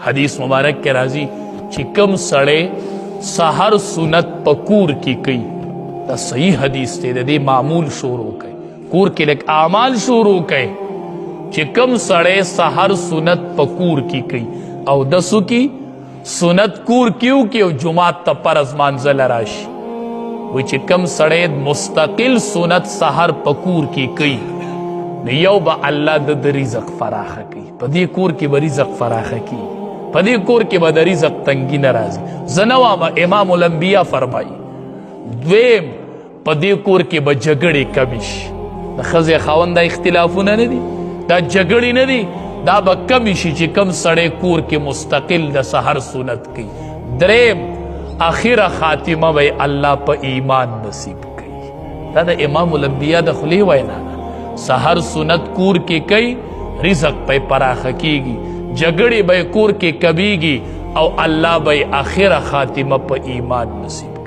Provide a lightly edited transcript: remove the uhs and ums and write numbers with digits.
حدیث مبارک کے راضی چکم سڑے سحر سنت پکور کی کئی دا صحیح حدیث تے دے معمول شروع کئی کور کے لک اعمال شروع کئی چکم سڑے سحر سنت پکور کی کئی او دسو کی سنت کور کیوں کی او جماعت تا پرز منزل راشی وی چکم سڑے مستقل سنت سحر پکور کی کئی نیو با اللہ دا رزق فراخ کی پدی کور کی با رزق فراخ کی پدی کور کی با دا رزق تنگی نرازی زنوا با امام الانبیاء فرمائی دویم پدی کور کی با جگڑی کمیش دا خز خواند دا اختلافو ندی دا جگڑی ندی دا با کمیشی چی کم سڑے کور کی مستقل دا سحر سنت کی دریم آخر خاتمہ بے اللہ پا ایمان نصیب کی دا دا امام الانبیاء دا خلی وینا سحر سنت کور کی کئی رزق پہ پراخ کی گی جگڑی بے کور کی کبھی گی او اللہ بے آخر خاتمہ پا ایمان نصیب